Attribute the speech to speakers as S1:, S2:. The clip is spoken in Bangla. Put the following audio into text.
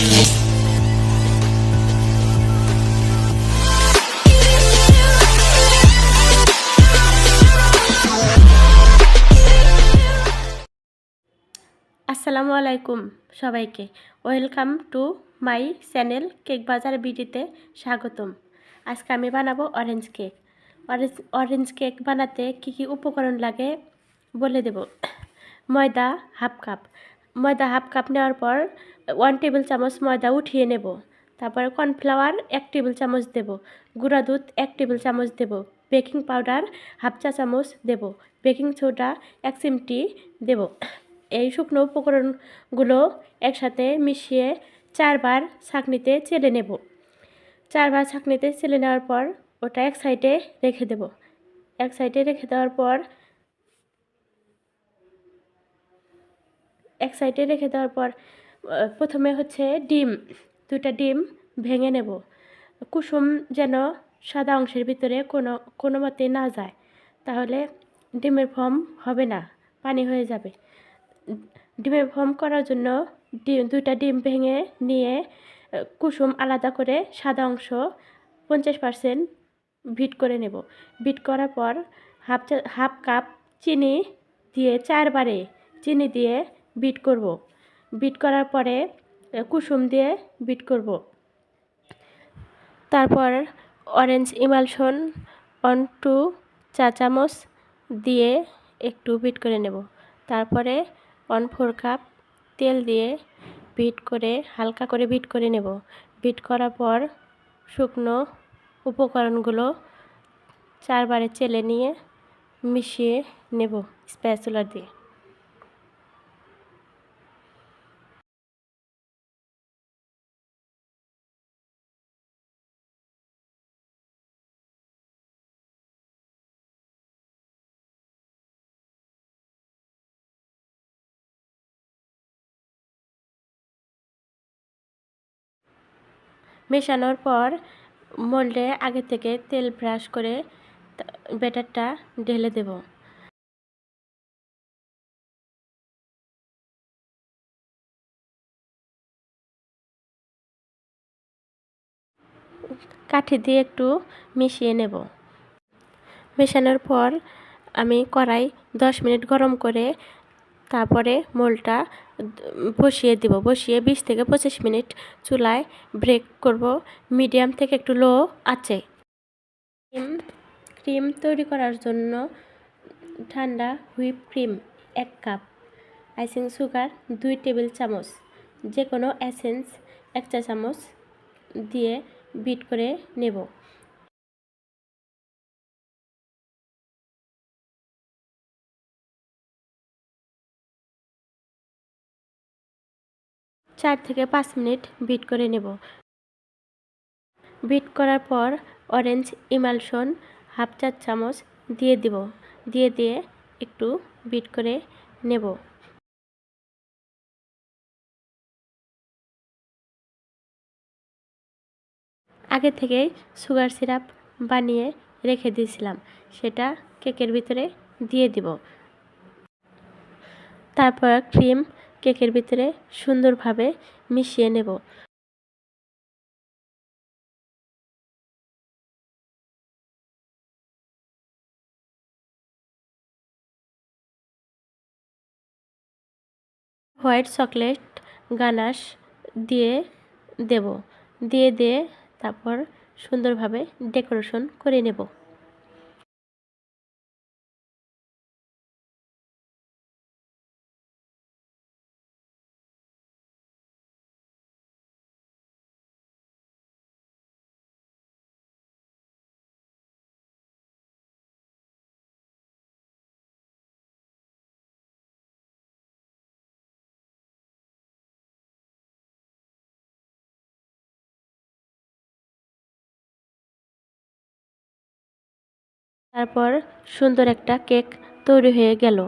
S1: আসসালামু আলাইকুম সবাইকে, welcome to my channel cake বাজার বিডিতে স্বাগতম। আজকে আমি বানাবো অরেঞ্জ কেক। অরেঞ্জ কেক বানাতে কি কি উপকরণ লাগে বলে দেব। ময়দা হাফ কাপ নেওয়ার পর 1 টেবিল চামচ ময়দা উঠিয়ে নেব। তারপর কর্নফ্লাওয়ার 1 টেবিল চামচ দেব, গুঁড়া দুধ 1 টেবিল চামচ দেব, বেকিং পাউডার হাফ চা চামচ দেব, বেকিং সোডা 1 চিমটি দেব। এই শুকনো উপকরণগুলো একসাথে মিশিয়ে 4 বার ছাঁকনিতে চেলে নেব। 4 বার ছাঁকনিতে চেলে নেওয়ার পর ওটা এক সাইডে রেখে দেব। এক সাইডে রেখে দেওয়ার পর প্রথমে হচ্ছে দুটা ডিম ভেঙে নেব। কুসুম যেন সাদা অংশের ভিতরে কোনো মতে না যায়, তাহলে ডিমের ফর্ম হবে না, পানি হয়ে যাবে। ডিমের ফর্ম করার জন্য দুইটা ডিম ভেঙে নিয়ে কুসুম আলাদা করে সাদা অংশ 50% বিট করে নেব। বিট করার পর হাফ কাপ চিনি দিয়ে 4 বারে চিনি দিয়ে বিট করব। বিট করার পরে কুসুম দিয়ে বিট করব। তারপর অরেঞ্জ ইমালশন 1-2 চা চামচ দিয়ে একটু বিট করে নেব। তারপরে 1/4 কাপ তেল দিয়ে হালকা করে বিট করে নেব। বিট করার পর শুকনো উপকরণগুলো 4 বারে চেলে নিয়ে মিশিয়ে নেব স্প্যাচুলা দিয়ে। মেশানোর পর মোল্ডে আগে থেকে তেল ব্রাশ করে ব্যাটারটা ঢেলে দেব। কাঠি দিয়ে একটু মিশিয়ে নেব। মেশানোর পর আমি কড়াই 10 মিনিট গরম করে তারপরে মোল্ডটা বসিয়ে দেব। বসিয়ে 20 থেকে 25 মিনিট চুলায় ব্রেক করব, মিডিয়াম থেকে একটু লো আঁচে। ক্রিম তৈরি করার জন্য ঠান্ডা whip cream 1 cup, icing sugar 2 table চামচ, যে কোনো এসেন্স 1 চা চামচ দিয়ে বিট করে নেব। চার থেকে 5 মিনিট বিট করে নেব। বিট করার পর অরেঞ্জ ইমালশন হাফ চা চামচ দিয়ে দেব। দিয়ে একটু বিট করে নেব। আগে থেকেই সুগার সিরাপ বানিয়ে রেখে দিয়েছিলাম, সেটা কেকের ভিতরে দিয়ে দিব। তারপর ক্রিম কেকের ভিতরে সুন্দরভাবে মিশিয়ে নেব। হোয়াইট চকলেট গানাশ দিয়ে দেব। দিয়ে তারপর সুন্দরভাবে ডেকোরেশন করে নেব। তারপর সুন্দর একটা কেক তৈরি হয়ে গেল।